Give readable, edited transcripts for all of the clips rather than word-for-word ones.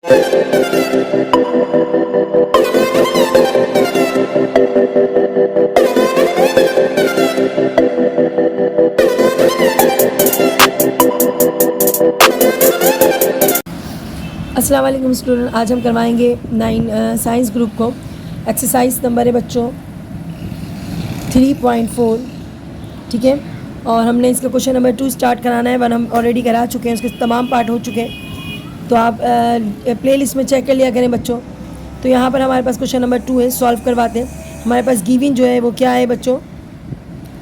अस्सलाम वालेकुम स्टूडेंट, आज हम करवाएंगे 9 साइंस ग्रुप को एक्सरसाइज नंबर है बच्चों 3.4, ठीक है। और हमने इसका क्वेश्चन नंबर 2 स्टार्ट कराना है। 1 हम ऑलरेडी करा चुके हैं, उसके तमाम पार्ट हो चुके हैं, तो आप प्लेलिस्ट में चेक कर लिया करें बच्चों। तो यहाँ पर हमारे पास क्वेश्चन नंबर 2 है, सॉल्व करवाते हैं। हमारे पास गिवन जो है वो क्या है बच्चों,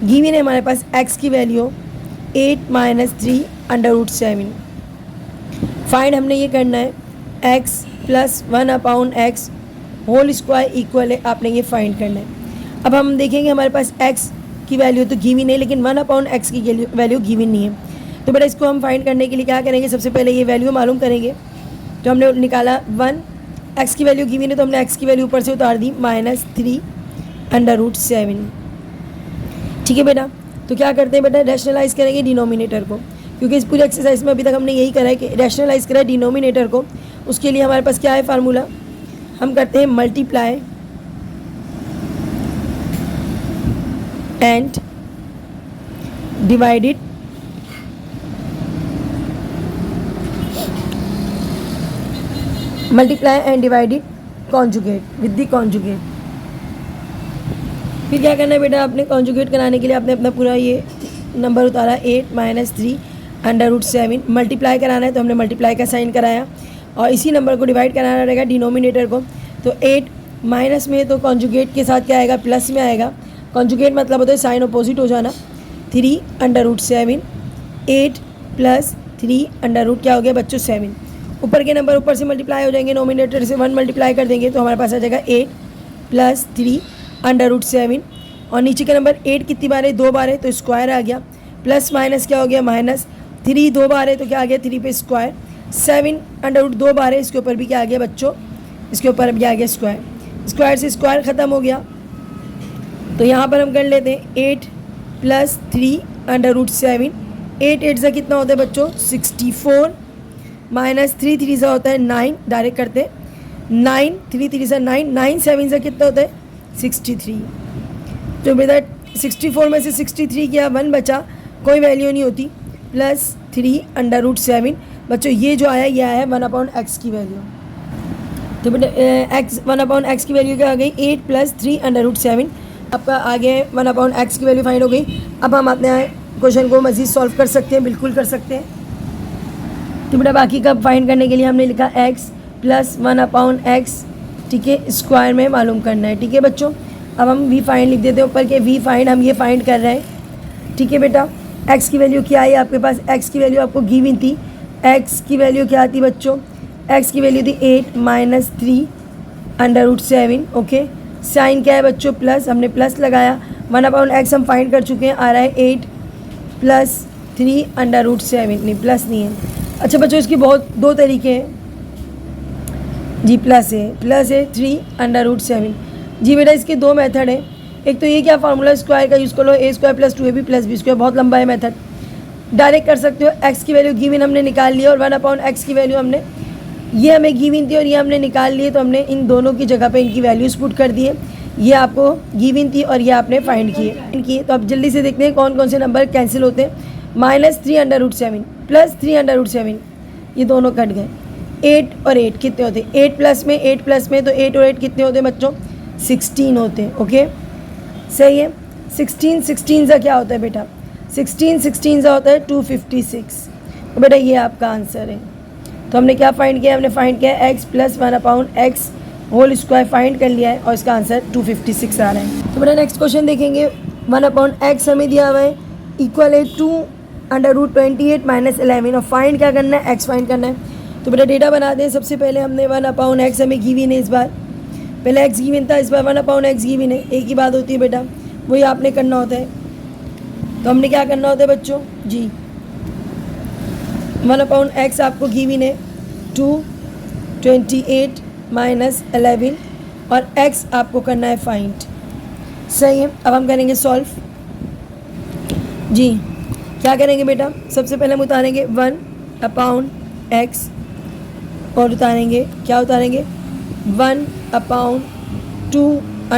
गिवन है हमारे पास x की वैल्यू 8 - 3 √7। फाइंड हमने ये करना है x + 1/x whole square equal है, आपने ये फाइंड करना है। अब हम देखेंगे हमारे पास x की वैल्यू तो गिवन है, लेकिन 1/x की वैल्यू गिवन नहीं है। तो बेटा इसको हम फाइंड करने के लिए क्या करेंगे, सबसे पहले ये वैल्यू मालूम करेंगे। तो हमने निकाला 1, x की वैल्यू गिवन है तो हमने x की वैल्यू ऊपर से उतार दी -3 √7, ठीक है बेटा। तो क्या करते हैं बेटा, रैशनलाइज करेंगे डिनोमिनेटर को, क्योंकि इस पूरी एक्सरसाइज में अभी तक हमने यही करा है कि रैशनलाइज करा है डिनोमिनेटर को। उसके लिए हमारे पास क्या है फार्मूला, हम करते हैं multiply and divided conjugate with the conjugate. फिर क्या करना है बेटा, आपने कॉन्जुगेट कराने के लिए आपने अपना पूरा ये नंबर उतारा 8 - 3 √7। मल्टीप्लाई कराना है तो हमने मल्टीप्लाई का साइन कराया, और इसी नंबर को डिवाइड कराना रहेगा डिनोमिनेटर को। तो 8 माइनस में तो कॉन्जुगेट के साथ क्या आएगा, प्लस में आएगा। कॉन्जुगेट मतलब होता है साइन अपोजिट हो जाना। 3 √7, 8 + 3 √ क्या हो गया बच्चों 7। ऊपर के नंबर ऊपर से मल्टीप्लाई हो जाएंगे, नोमिनेटर से 1 मल्टीप्लाई कर देंगे तो हमारे पास आ जाएगा 8 + 3 √7। और नीचे का नंबर 8 कितनी बार है, 2 बार है, तो स्क्वायर आ गया। प्लस माइनस क्या हो गया, -3 2 बार है तो क्या आ गया 3 पे स्क्वायर। 7 √ 2 बार है, इसके ऊपर भी क्या आ गया बच्चों, इसके ऊपर भी आ गया स्क्वायर। स्क्वायर से स्क्वायर ख़त्म हो गया, तो यहाँ पर हम कर लेते हैं 8 + 3 √7। 8 8 से कितना होता है बच्चों 64, -3 3 से होता है 9, डायरेक्ट करते हैं 9, 3 3 से 9, 9 7 से कितना होता है 63। तो बेटा 64 में से 63 किया, 1 बचा, कोई वैल्यू नहीं होती, +3 √7। बच्चों ये जो आया ये आया 1/x की वैल्यू। तो बेटा x 1/x की वैल्यू क्या आ गई, 8 + 3 √7। आपका आगे 1/x की वैल्यू फाइंड हो गई। अब हम अपने क्वेश्चन को मज़ीद सॉल्व कर सकते हैं, बिल्कुल कर सकते हैं। तो बेटा बाकी का फाइंड करने के लिए हमने लिखा x + 1/x, ठीक है, स्क्वायर में मालूम करना है, ठीक है बच्चों। अब हम वी फाइंड लिख देते हैं ऊपर के, वी फाइंड हम ये फाइंड कर रहे हैं, ठीक है बेटा। x की वैल्यू क्या आई आपके पास, x की वैल्यू आपको गिवन थी। x की वैल्यू क्या आती बच्चों, x की वैल्यू थी 8 - 3 √7, ओके। साइन क्या है बच्चों, प्लस, हमने प्लस लगाया। 1/x हम फाइंड कर चुके हैं, आ रहा है 8 + 3 √7, नहीं प्लस नहीं है। अच्छा बच्चों इसकी बहुत 2 तरीके हैं जी, प्लस है 3 √7 जी बेटा। इसके 2 मेथड हैं, एक तो ये क्या फार्मूला स्क्वायर का यूज़ कर लो, a² + 2ab + b², बहुत लंबा है मेथड, डायरेक्ट कर सकते हो। x की वैल्यू गिवन हमने निकाल ली, और 1/x की वैल्यू हमने, ये हमें गिवन थी और ये हमने निकाल लिए, तो हमने इन दोनों की जगह पे इनकी वैल्यूज़ पुट कर दिए। ये आपको गिवन थी और ये आपने फाइंड किए। तो अब जल्दी से देखते हैं कौन कौन से नंबर कैंसिल होते हैं। -3 √7 + 3 √7, ये दोनों कट गए। 8 और 8 कितने होते हैं, 8 प्लस में तो 8 और 8 कितने होते हैं बच्चों 16 होते हैं, ओके सही है। 16 से क्या होता है बेटा, 16 से होता है 256। तो बेटा ये आपका आंसर है। तो हमने क्या फाइंड किया, हमने फाइंड किया x + 1/x whole square find कर लिया है, और इसका आंसर 256 आ रहा है। तो बेटा नेक्स्ट क्वेश्चन देखेंगे। 1/x हमें दिया हुआ है इक्वल है 2 √28 - 11, और फाइंड क्या करना है, x फाइंड करना है। तो बेटा डेटा बना दें। सबसे पहले हमने 1/x हमें गिवन है, इस बार पहले x गिवन था, इस बार 1/x गिवन है। एक ही बात होती है बेटा, वही आपने करना होता है। तो हमने क्या करना होता है बच्चों जी, 1/x आपको गिवन है 228 - 11, और x आपको करना है फाइंड, सही है। अब हम करेंगे सॉल्व जी। क्या करेंगे बेटा, सबसे पहले हम उतारेंगे 1/x और उतारेंगे, क्या उतारेंगे, 1/2 -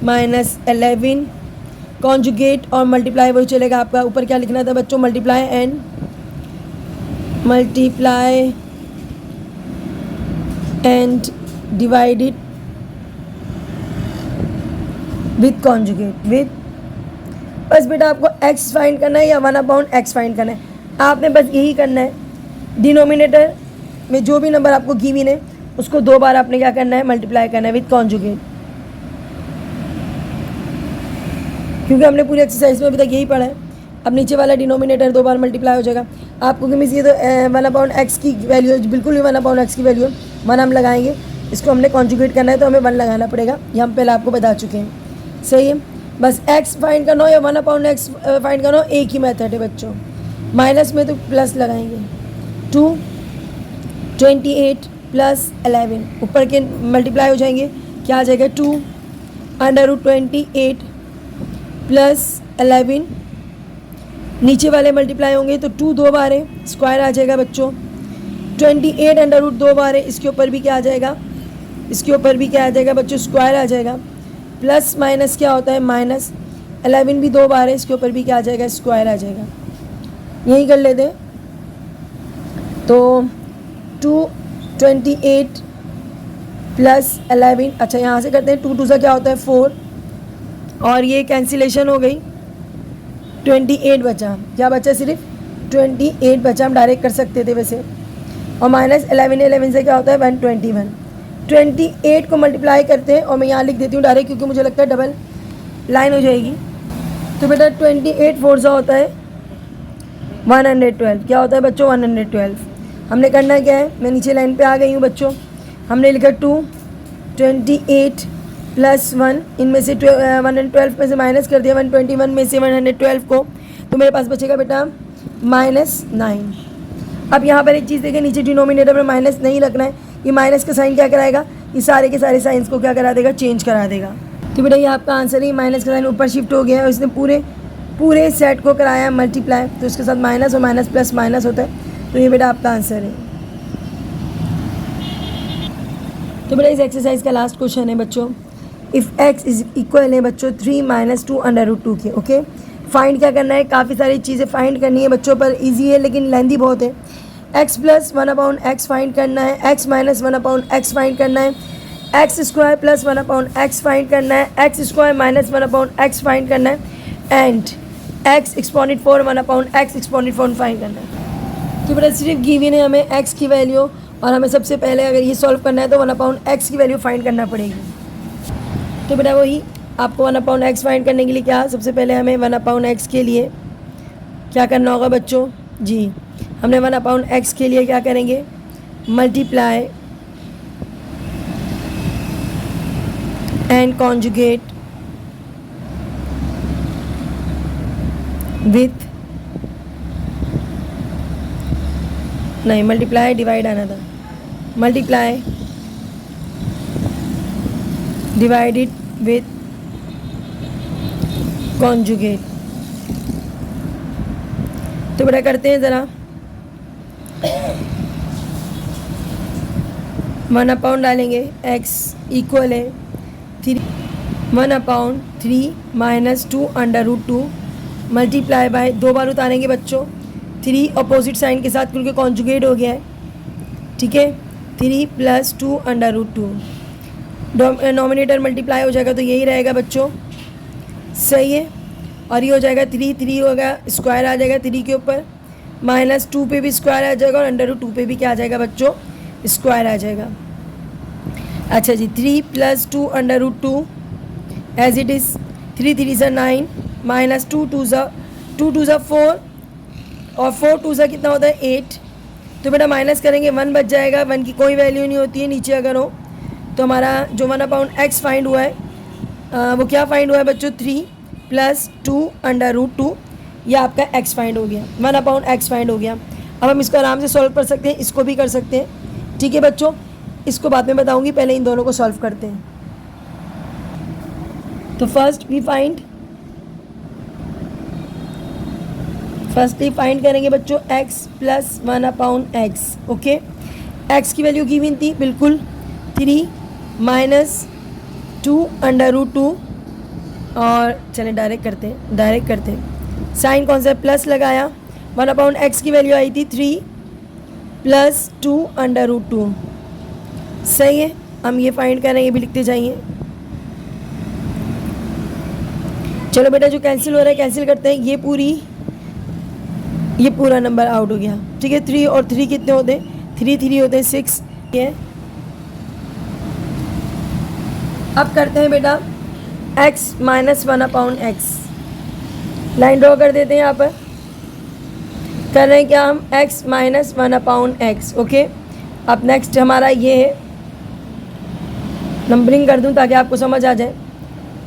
11 कॉन्जुगेट और मल्टीप्लाई वही चलेगा आपका। ऊपर क्या लिखना था बच्चों, multiply and divided with conjugate with. बस बेटा आपको x फाइंड करना है या 1/x फाइंड करना है, आपने बस यही करना है। डिनोमिनेटर में जो भी नंबर आपको गिवन है उसको 2 बार आपने क्या करना है, मल्टीप्लाई करना है विथ कॉन्जुगेट। क्योंकि हमने पूरी एक्सरसाइज में अभी तक यही पढ़ा है। अब नीचे वाला डिनोमिनेटर 2 बार मल्टीप्लाई हो जाएगा आपको, कि मिस ये तो 1/x की वैल्यू है, बिल्कुल भी 1/x की वैल्यू है, 1 हम लगाएंगे, इसको हमने कॉन्जुगेट करना है तो हमें 1 लगाना पड़ेगा, ये हम पहले आपको बता चुके हैं। सही है, बस x फाइंड करना हो या 1/x फाइंड करना हो, एक ही मेथड है बच्चों। माइनस में तो प्लस लगाएंगे, 228 + 11 ऊपर के मल्टीप्लाई हो जाएंगे, क्या आ जाएगा, 2/28 + 11 नीचे वाले मल्टीप्लाई होंगे तो 2 2 बार है, स्क्वायर आ जाएगा बच्चों। 28 √2 बार है, इसके ऊपर भी क्या आ जाएगा, इसके ऊपर भी क्या आ जाएगा बच्चों, स्क्वायर आ जाएगा। प्लस माइनस क्या होता है, माइनस। 11 भी 2 बार है, इसके ऊपर भी क्या आ जाएगा, स्क्वायर आ जाएगा। यही कर लेते हैं तो 228 + 11, अच्छा यहाँ से करते हैं, 2 2 सा क्या होता है 4, और ये कैंसिलेशन हो गई, 28 बचा, क्या बचा, सिर्फ 28 बचा, हम डायरेक्ट कर सकते थे वैसे। और माइनस 11 से क्या होता है 121, 28 को मल्टीप्लाई करते हैं, और मैं यहाँ लिख देती हूँ डायरेक्ट क्योंकि मुझे लगता है डबल लाइन हो जाएगी। तो बेटा 28 4 सा होता है 112, क्या होता है बच्चों 112। हमने करना क्या है, मैं नीचे लाइन पे आ गई हूँ बच्चों, हमने लिखा 228 + 1, इनमें से 112 में से माइनस कर दिया 121 में से 112 को, तो मेरे पास बचेगा बेटा -9। अब यहाँ पर एक चीज़ देखें, नीचे डिनोमिनेटर में माइनस नहीं रखना है, ये माइनस का साइन क्या कराएगा, ये सारे के सारे साइंस को क्या करा देगा, चेंज करा देगा। तो बेटा ये आपका आंसर है, माइनस का साइन ऊपर शिफ्ट हो गया है और इसने पूरे सेट को कराया मल्टीप्लाई, तो इसके साथ माइनस और माइनस प्लस माइनस होता है, तो ये बेटा आपका आंसर है। तो बेटा इस एक्सरसाइज का लास्ट क्वेश्चन है बच्चों, इफ़ x इज इक्वल है बच्चों 3 - 2 √2 के। ओके, फाइंड क्या करना है, काफ़ी सारी चीज़ें फाइंड करनी है बच्चों, पर इजी है लेकिन लेंदी बहुत है। x + 1/x फाइंड करना है, x - 1/x फाइंड करना है, x² + 1/x फाइंड करना है, x² - 1/x फाइंड करना है, and x exponent 4 1/x exponent 4 find करना है। तो बेटा सिर्फ गिवन है हमें x की वैल्यू, और हमें सबसे पहले अगर ये सॉल्व करना है तो 1/x की वैल्यू फाइंड करना पड़ेगी। तो बेटा वही आपको 1/x फाइंड करने के लिए क्या, सबसे पहले हमें 1/x के लिए क्या करना होगा बच्चों जी, हमने 1/x के लिए क्या करेंगे, मल्टीप्लाई एंड कॉन्जुगेट विथ, नहीं मल्टीप्लाई डिवाइड आना था, मल्टीप्लाई डिवाइडेड विथ कॉन्जुगेट। तो बेटा करते हैं ज़रा, 1/, डालेंगे, x इक्वल है 1/3 - 2 √2 मल्टीप्लाई बाय, 2 बार उतारेंगे बच्चों, 3 अपोजिट साइन के साथ क्योंकि कॉन्जुगेट हो गया है, ठीक है, 3 + 2 √2, नॉमिनेटर मल्टीप्लाई हो जाएगा तो यही रहेगा बच्चों, सही है, और ये हो जाएगा 3 होगा, स्क्वायर आ जाएगा 3 के ऊपर, -2 पे भी स्क्वायर आ जाएगा और √2 पे भी क्या आ जाएगा बच्चों, स्क्वायर आ जाएगा। अच्छा जी, 3 + 2 √2 एज इट इज़, 3 3 सा 9 -2 2 सा 4, और 4 2 सा कितना होता है 8। तो बेटा माइनस करेंगे 1 बच जाएगा, 1 की कोई वैल्यू नहीं होती है नीचे अगर हो, तो हमारा जो 1/x फाइंड हुआ है वो क्या फाइंड हुआ है बच्चों, 3 + 2 √2, ये आपका x फाइंड हो गया, 1/x फाइंड हो गया। अब हम इसको आराम से सॉल्व कर सकते हैं, इसको भी कर सकते हैं, ठीक है बच्चों, इसको बाद में बताऊंगी, पहले इन दोनों को सॉल्व करते हैं। तो first we find firstly find करेंगे बच्चों x plus 1/x। Okay, x की वैल्यू गिवन थी बिल्कुल 3 माइनस 2/2। और चले डायरेक्ट करते हैं साइन कौन सा प्लस लगाया, 1/x की वैल्यू आई थी 3 प्लस 2/2। सही है, हम ये फाइंड कर रहे हैं, ये भी लिखते जाइए। चलो बेटा जो कैंसिल हो रहा है कैंसिल करते हैं, ये पूरा नंबर आउट हो गया। ठीक है, 3 और 3 कितने होते हैं, 3 3 होते हैं 6। ये अब करते हैं बेटा x minus 1/x। Line draw कर देते हैं, यहाँ पर कर रहे हैं क्या हम, x माइनस 1/x। ओके, अब नेक्स्ट हमारा ये है, नंबरिंग कर दूं ताकि आपको समझ आ जाए।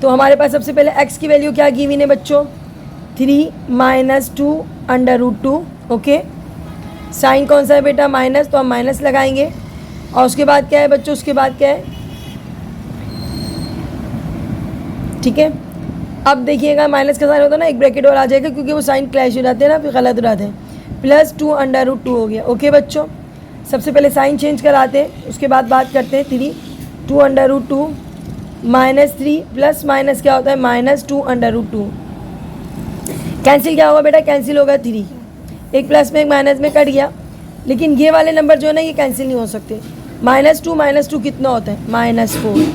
तो हमारे पास सबसे पहले x की वैल्यू क्या गिवन है बच्चों, 3 माइनस 2/2। ओके, साइन कौन सा है बेटा, माइनस, तो हम माइनस लगाएंगे। और उसके बाद क्या है बच्चों, उसके बाद क्या है, ठीक है। अब देखिएगा माइनस का साइन होता है ना, एक ब्रैकेट और आ जाएगा क्योंकि वो साइन क्लैश हो जाते हैं ना, फिर गलत हो जाते हैं। प्लस 2/2 हो गया। ओके बच्चों, सबसे पहले साइन चेंज कराते हैं, उसके बाद बात करते हैं। 3 2/2 माइनस 3 प्लस माइनस क्या होता है, माइनस 2/2। कैंसिल क्या होगा बेटा, कैंसिल होगा 3, एक प्लस में एक माइनस में कट गया। लेकिन ये वाले नंबर जो है ना ये कैंसिल नहीं हो सकते। -2 कितना होता है, -4।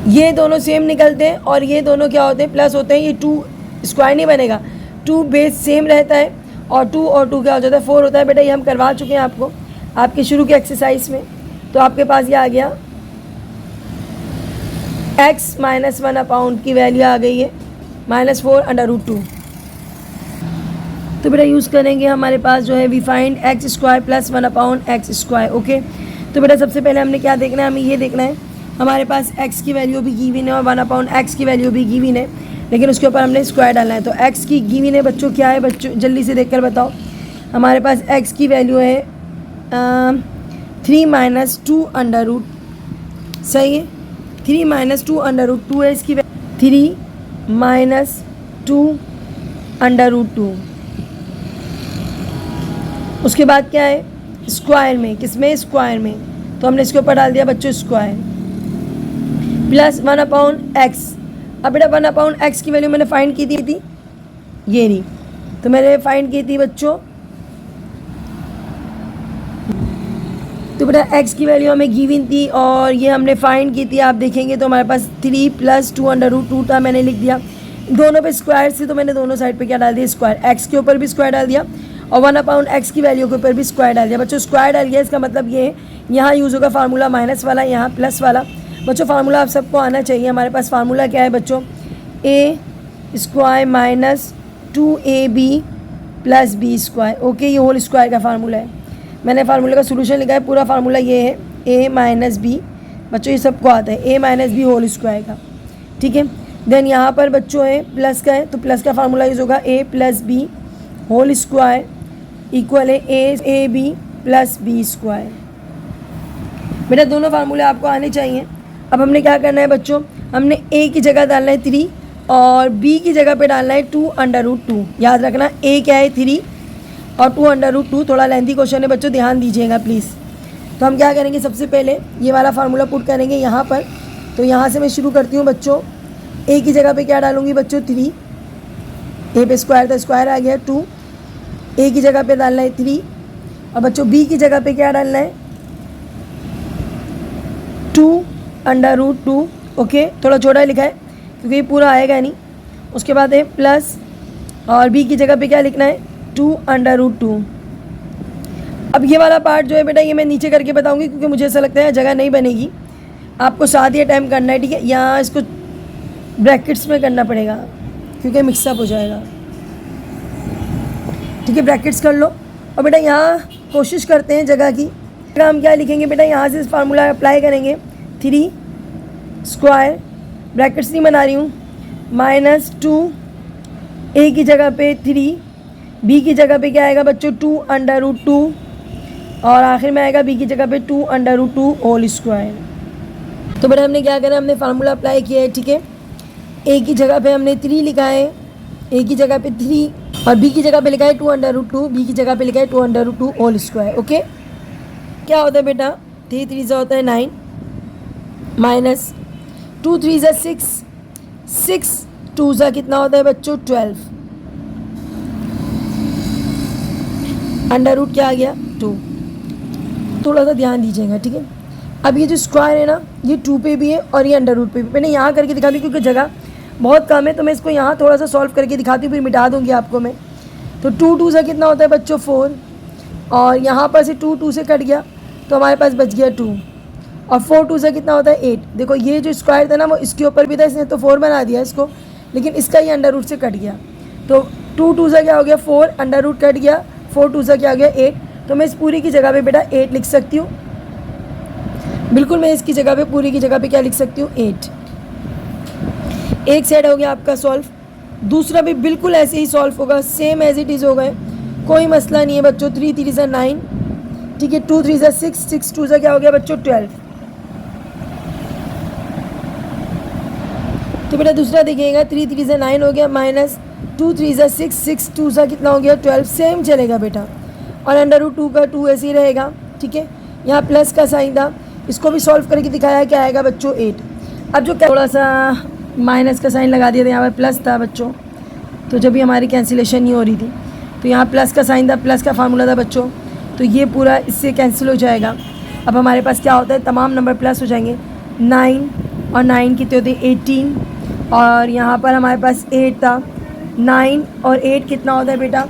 ये दोनों सेम निकलते हैं और ये दोनों क्या होते हैं, प्लस होते हैं। ये 2 स्क्वायर नहीं बनेगा, 2 बेस सेम रहता है और 2 और 2 क्या हो जाता है, 4 होता है। बेटा ये हम करवा चुके हैं आपको आपके शुरू के एक्सरसाइज में। तो आपके पास ये आ गया x माइनस 1/, की वैल्यू आ गई है -4/2। तो बेटा यूज़ करेंगे हमारे पास जो है, we find x² plus 1/x²। Okay, तो बेटा सबसे पहले हमने क्या देखना है, हमें ये देखना है हमारे पास x की वैल्यू भी गिवन है और 1/x की वैल्यू भी गिवन है, लेकिन उसके ऊपर हमने स्क्वायर डालना है। तो x की गिवन है बच्चों, क्या है बच्चों जल्दी से देखकर बताओ। हमारे पास x की वैल्यू है 3 माइनस 2/, सही है, 3 माइनस 2/2 है इसकी 3 माइनस 2/2। उसके बाद क्या है, स्क्वायर में, किसमें, स्क्वायर में, तो हमने इसके ऊपर डाल दिया बच्चों स्क्वायर प्लस 1/x। अब बेटा 1/x की वैल्यू मैंने फाइंड की थी ये रही, तो मैंने फाइंड की थी बच्चों, तो बेटा x की वैल्यू हमें गिवन थी और ये हमने फाइंड की थी। आप देखेंगे तो हमारे पास 3 प्लस 2/2 था, मैंने लिख दिया। दोनों पे स्क्वायर से तो मैंने दोनों साइड पे क्या डाल दिया, स्क्वायर। x के ऊपर भी स्क्वायर डाल दिया और 1/x की वैल्यू के ऊपर भी स्क्वायर डाल दिया। बच्चों स्क्वायर डाल दिया, इसका मतलब ये है यहाँ यूज़ होगा फार्मूला माइनस वाला, यहाँ प्लस वाला। बच्चों फार्मूला आप सबको आना चाहिए। हमारे पास फार्मूला क्या है बच्चों, a² minus 2ab plus b²। Okay, ये होल स्क्वायर का फार्मूला है। मैंने फार्मूले का सोल्यूशन लिखा है, पूरा फार्मूला ये है a माइनस बी। बच्चों ये सबको आता है, a minus b whole square का, ठीक है। देन यहाँ पर बच्चों है प्लस का है, तो प्लस का फार्मूला यूज़ होगा a plus b whole square equal है a b प्लस b²। बेटा दोनों फार्मूले आपको आने चाहिए। अब हमने क्या करना है बच्चों, हमने a की जगह डालना है 3 और b की जगह पे डालना है 2/2। याद रखना a क्या है 3 और 2/2। थोड़ा लेंथी क्वेश्चन है बच्चों, ध्यान दीजिएगा प्लीज़। तो हम क्या करेंगे, सबसे पहले ये वाला फार्मूला पुट करेंगे यहाँ पर। तो यहाँ से मैं शुरू करती हूँ बच्चों, a की जगह पे क्या डालूँगी बच्चों 3, a पे स्क्वायर था स्क्वायर आ गया 2, a की जगह पे डालना है 3 और बच्चों b की जगह पे क्या डालना है 2/2। ओके, थोड़ा छोटा लिखा है क्योंकि ये पूरा आएगा नहीं। उसके बाद है प्लस और b की जगह पे क्या लिखना है 2/2। अब ये वाला पार्ट जो है बेटा ये मैं नीचे करके बताऊंगी क्योंकि मुझे ऐसा लगता है जगह नहीं बनेगी, आपको साथ ही टाइम करना है, ठीक है। यहाँ इसको ब्रैकेट्स में करना पड़ेगा क्योंकि मिक्सअप हो जाएगा, ठीक है। ब्रैकेट्स कर लो और बेटा यहाँ कोशिश करते हैं जगह की। हम क्या लिखेंगे बेटा, यहाँ से इस फार्मूला अप्लाई करेंगे 3 स्क्वायर, ब्रैकेट्स नहीं बना रही हूँ, -2 a की जगह पे 3, b की जगह पे क्या आएगा बच्चों 2/2 और आखिर में आएगा b की जगह पे 2/2 होल स्क्वायर। तो बेटा हमने क्या करा, हमने फार्मूला अप्लाई किया है, ठीक है। a की जगह पे हमने 3 लिखा है ए की जगह पे 3 और बी की जगह पे लिखा है 2√2, बी की जगह पे लिखा है 2√2 होल स्क्वायर। ओके, क्या होता है बेटा, 3 3 से होता है 9 माइनस 2 3 से 6, 6 2 से कितना होता है बच्चों 12, अंडर रूट क्या आ गया 2। थोड़ा सा ध्यान दीजिएगा, ठीक है। अब ये जो स्क्वायर है ना, ये 2 पे भी है और ये अंडर रूट पे भी। मैंने यहाँ करके दिखा दी क्योंकि जगह बहुत कम है, तो मैं इसको यहाँ थोड़ा सा सॉल्व करके दिखाती हूँ, फिर मिटा दूँगी आपको मैं। तो 2 2 से कितना होता है बच्चों 4, और यहाँ पर से 2 2 से कट गया तो हमारे पास बच गया 2, और 4 2 से कितना होता है 8। देखो ये जो स्क्वायर था ना वो इसके ऊपर भी था, इसने तो 4 बना दिया इसको, लेकिन इसका ये अंडर रूट से कट गया। तो 2 2 से क्या हो गया 4, अंडर रूट कट गया, 4 2 से क्या हो गया 8। तो मैं इस पूरी की जगह पे बेटा 8 लिख सकती हूँ, बिल्कुल मैं इसकी जगह पे पूरी की जगह पे क्या लिख सकती हूँ 8। एक साइड हो गया आपका सॉल्व, दूसरा भी बिल्कुल ऐसे ही सॉल्व होगा, सेम एज इट इज़ होगा, कोई मसला नहीं है बच्चों। 3 3 से 9, ठीक है, 2 3 से 6, 6 2 से क्या हो गया बच्चों 12। तो बेटा दूसरा देखिएगा, 3 3 से 9 हो गया, माइनस 2 3 से 6, 6 2 से कितना हो गया 12, सेम चलेगा बेटा, और अंडर रूट 2 का 2 ऐसे ही रहेगा, ठीक है। यहाँ प्लस का साइन था, इसको भी सॉल्व करके दिखाया, क्या आएगा बच्चों 8। अब जो थोड़ा सा माइनस का साइन लगा दिया था, यहाँ पर प्लस था बच्चों, तो जब भी हमारी कैंसिलेशन नहीं हो रही थी तो यहाँ प्लस का साइन था, प्लस का फार्मूला था बच्चों, तो ये पूरा इससे कैंसिल हो जाएगा। अब हमारे पास क्या होता है, तमाम नंबर प्लस हो जाएंगे। 9 और 9 कितने होते हैं 18, और यहाँ पर हमारे पास 8 था, 9 और 8 कितना होता है बेटा,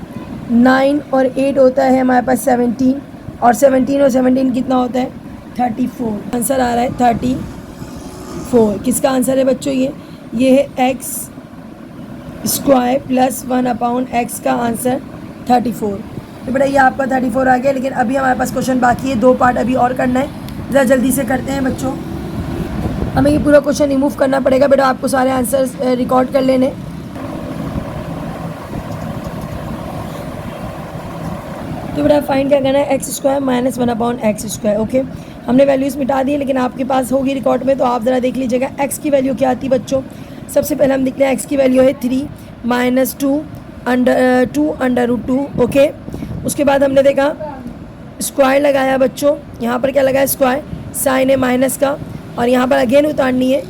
9 और 8 होता है हमारे पास 17, और 17 और 17 कितना होता है 34। आंसर आ रहा है 34। किसका आंसर है बच्चों, ये है एक्स स्क्वायर प्लस 1/x का आंसर 34। तो बेटा ये आपका 34 आ गया, लेकिन अभी हमारे पास क्वेश्चन बाकी है, 2 पार्ट अभी और करना है, ज़रा जल्दी से करते हैं बच्चों। हमें ये पूरा क्वेश्चन रिमूव करना पड़ेगा बेटा, आपको सारे आंसर्स रिकॉर्ड कर लेने। तो बेटा फाइंड क्या करना है, x square minus 1/x square. Okay, हमने वैल्यूज़ मिटा दी है, लेकिन आपके पास होगी रिकॉर्ड में, तो आप ज़रा देख लीजिएगा एक्स की वैल्यू क्या आती है बच्चों। सबसे पहले हम देखते हैं एक्स की वैल्यू है 3 माइनस 2 अंडर रूट 2। ओके, उसके बाद हमने देखा स्क्वायर लगाया बच्चों, यहाँ पर क्या लगाया स्क्वायर, साइन है माइनस का, और यहाँ पर अगेन उतारनी है,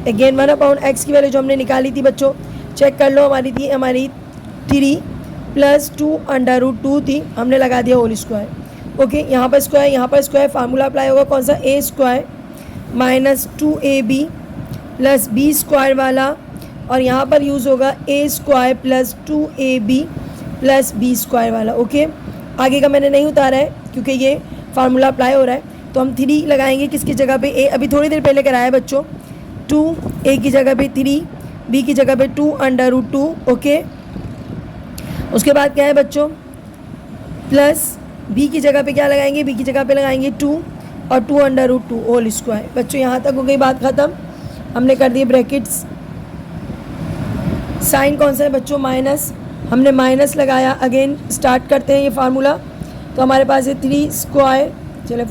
अगेन 1/x की वैल्यू जो हमने निकाली थी बच्चों, चेक कर लो, हमारी थी 3 प्लस 2 अंडर रूट 2 थी, हमने लगा दिया होल स्क्वायर। ओके, यहाँ पर स्क्वायर, यहाँ पर स्क्वायर, फार्मूला अप्लाई होगा कौन सा, a square minus 2ab plus b square वाला, और यहाँ पर यूज़ होगा a square plus 2ab plus b square वाला। ओके, आगे का मैंने नहीं उतारा है क्योंकि ये फार्मूला अप्लाई हो रहा है, तो हम 3 लगाएंगे किसकी जगह पे, ए अभी थोड़ी देर पहले कराया बच्चों, 2 ए की जगह पे 3, बी की जगह पे 2 अंडर रूट 2। ओके, उसके बाद क्या है बच्चों, प्लस बी की जगह पे क्या लगाएंगे, बी की जगह पे लगाएंगे 2 और 2 अंडर रूट 2 होल स्क्वायर। बच्चों यहाँ तक हो गई बात ख़त्म, हमने कर दिए ब्रैकेट्स। साइन कौन सा है बच्चों, माइनस, हमने माइनस लगाया। अगेन स्टार्ट करते हैं ये फार्मूला, तो हमारे पास है 3 स्क्वायर, चले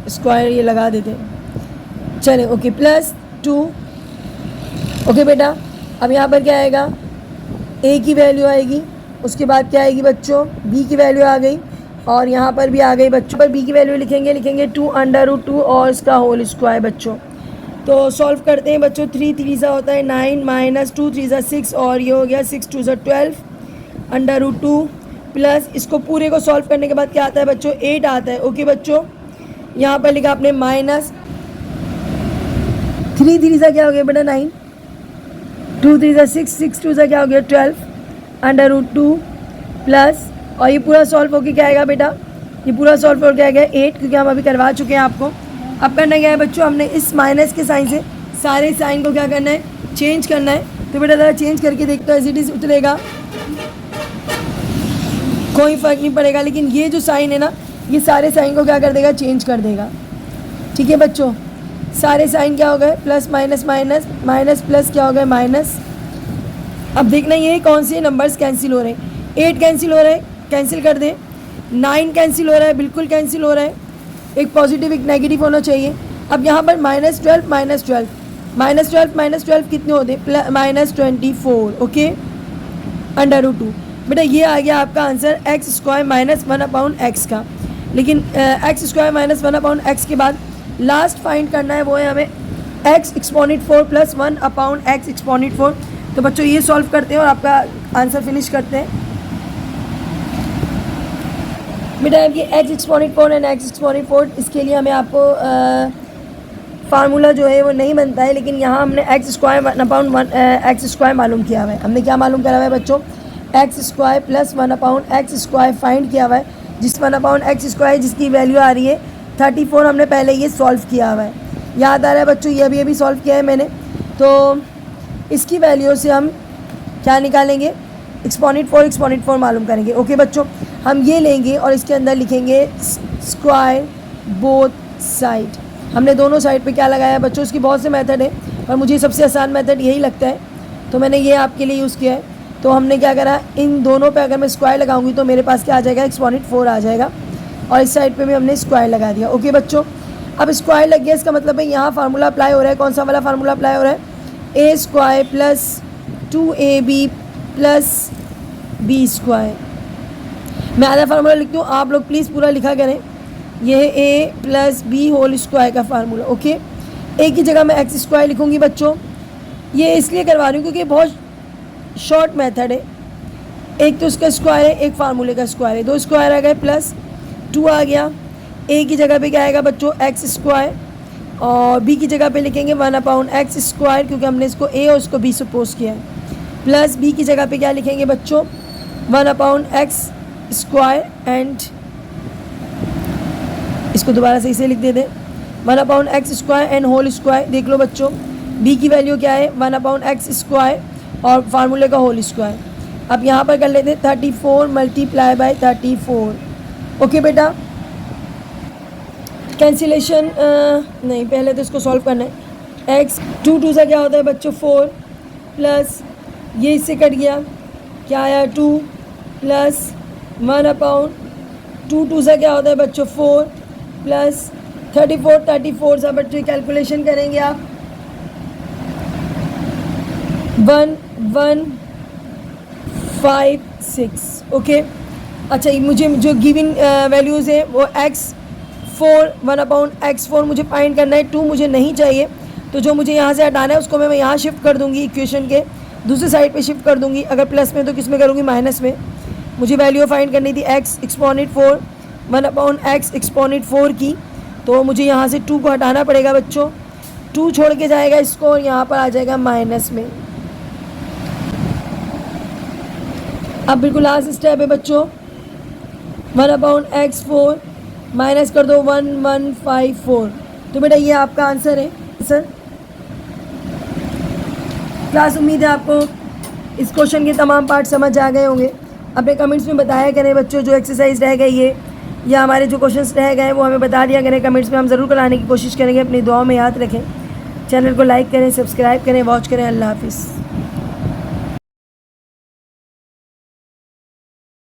स्क्वायर ये लगा देते हैं, चले ओके, प्लस 2। ओके बेटा, अब यहाँ पर क्या आएगा, ए की वैल्यू आएगी, उसके बाद क्या आएगी बच्चों, बी की वैल्यू आ गई, और यहाँ पर भी आ गई बच्चों, पर बी की वैल्यू लिखेंगे 2 अंडर रूट 2 और इसका होल स्क्वायर बच्चों। तो सॉल्व करते हैं बच्चों, 3 3 सा होता है 9 माइनस 2 3 सा 6, और ये हो गया 6 2 सा 12 अंडर रूट 2 प्लस, इसको पूरे को सॉल्व करने के बाद क्या आता है बच्चों 8 आता है। ओके बच्चों, यहाँ पर लिखा आपने माइनस 3 3 सा क्या हो गया बेटा 9, 2 3 सा 6, 6 2 सा क्या हो गया 12 अंडर रूट 2 प्लस, और ये पूरा सॉल्व होकर क्या आएगा बेटा, ये पूरा सॉल्व होकर आएगा 8, क्योंकि हम अभी करवा चुके हैं आपको। अब करना क्या है बच्चों, हमने इस माइनस के साइन से सारे साइन को क्या करना है, चेंज करना है। तो बेटा ज़रा चेंज करके देखते हो, एज इट इज़ उतरेगा, कोई फ़र्क नहीं पड़ेगा, लेकिन ये जो साइन है ना, ये सारे साइन को क्या कर देगा, चेंज कर देगा। ठीक है बच्चों, सारे साइन क्या हो गए, plus minus minus minus plus क्या हो गए माइनस। अब देखना ये कौन से नंबर्स कैंसिल हो रहे हैं, 8 कैंसिल हो रहा है, कैंसिल कर दें, 9 कैंसिल हो रहा है, बिल्कुल कैंसिल हो रहा है, एक पॉजिटिव एक नेगेटिव होना चाहिए। अब यहाँ पर -12 -12 -12 -12 कितने होते हैं, -24। ओके, √2। बेटा ये आ गया आपका answer x square minus 1/x का। लेकिन एक्स स्क्वायर माइनस 1/x के बाद लास्ट फाइंड करना है, वो है हमें x exponent 4 plus 1/x exponent 4। तो बच्चों ये सॉल्व करते हैं और आपका आंसर फिनिश करते हैं। बेटा ये x exponent 4 and x exponent 4, इसके लिए हमें आपको फार्मूला जो है वो नहीं बनता है, लेकिन यहाँ हमने x स्क्वायर 1/x स्क्वायर मालूम किया हुआ है। हमने क्या मालूम करा हुआ है बच्चों, x square plus 1/x square find किया हुआ है, जिस 1/x स्क्वायर जिसकी वैल्यू आ रही है 34। हमने पहले ये सॉल्व किया हुआ है, याद आ रहा है बच्चों, ये अभी सॉल्व किया है मैंने। तो इसकी वैल्यू से हम क्या निकालेंगे, एक्सपोनेंट 4 मालूम करेंगे। ओके बच्चों, हम ये लेंगे और इसके अंदर लिखेंगे स्क्वायर बोथ साइड। हमने दोनों साइड पे क्या लगाया है बच्चों, इसकी बहुत से मेथड है, पर मुझे सबसे आसान मेथड यही लगता है, तो मैंने ये आपके लिए यूज़ किया है। तो हमने क्या करा, इन दोनों पे अगर मैं स्क्वायर लगाऊंगी तो मेरे पास क्या आ जाएगा, एक्सपोनेंट 4 आ जाएगा, और इस साइड पे भी हमने स्क्वायर लगा दिया। ओके बच्चों, अब स्क्वायर लग गया, इसका मतलब है यहाँ फार्मूला अप्लाई हो रहा है। कौन सा वाला फार्मूला अप्लाई हो रहा है, a square plus 2ab plus b square. मैं आधा फार्मूला लिखती हूँ, आप लोग प्लीज़ पूरा लिखा करें। यह है a plus b whole square का फार्मूला। ओके, a की जगह मैं एक्स स्क्वायर लिखूँगी बच्चों। ये इसलिए करवा रही हूँ क्योंकि बहुत शॉर्ट मेथड है, एक तो उसका स्क्वायर है, एक फार्मूले का स्क्वायर है, 2 स्क्वायर आ गए प्लस 2 आ गया। a की जगह पे क्या आएगा बच्चों, एक्स स्क्वायर, और b की जगह पे लिखेंगे 1/x स्क्वायर, क्योंकि हमने इसको a और इसको b सपोज किया है, प्लस b की जगह पे क्या लिखेंगे बच्चों, 1/x स्क्वायर, एंड इसको दोबारा सही से लिख देते, 1/x square and whole square. देख लो बच्चों, b की वैल्यू क्या है, 1/x स्क्वायर और फार्मूले का होल स्क्वायर। अब यहाँ पर कर लेते हैं 34 मल्टीप्लाई बाय 34। ओके बेटा, कैंसिलेशन नहीं, पहले तो इसको सॉल्व करना है। x 2 से क्या होता है बच्चों, 4 प्लस ये इससे कट गया, क्या आया 2 प्लस 1/2 से क्या होता है बच्चों, 4 प्लस 34 से बच्चों कैलकुलेशन करेंगे आप 1156। ओके, अच्छा मुझे जो गिवन वैल्यूज़ है वो x4 1/x4 मुझे फाइंड करना है, 2 मुझे नहीं चाहिए, तो जो मुझे यहाँ से हटाना है उसको मैं यहाँ शिफ्ट कर दूँगी, इक्वेशन के दूसरी साइड पे शिफ्ट कर दूँगी। अगर प्लस में तो किस में करूँगी, माइनस में। मुझे वैल्यू फाइंड करनी थी x एक्सपोनेंट 4 1/x एक्सपोनेंट 4 की, तो मुझे यहाँ से 2 को हटाना पड़ेगा बच्चों, 2 छोड़ के जाएगा इसको और यहाँ पर आ जाएगा माइनस में। अब बिल्कुल लास्ट स्टेप है बच्चों, 1/x4 माइनस कर दो 1154। तो बेटा ये आपका आंसर है सर। क्लास, उम्मीद है आपको इस क्वेश्चन के तमाम पार्ट समझ आ गए होंगे। अपने कमेंट्स में बताया करें बच्चों, जो एक्सरसाइज रह गई है या हमारे जो क्वेश्चंस रह गए वो हमें बता दिया करें कमेंट्स में, हम ज़रूर कराने की कोशिश करेंगे। अपनी दुआ में याद रखें, चैनल को लाइक करें, सब्सक्राइब करें, वॉच करें। अल्लाह हाफिज़।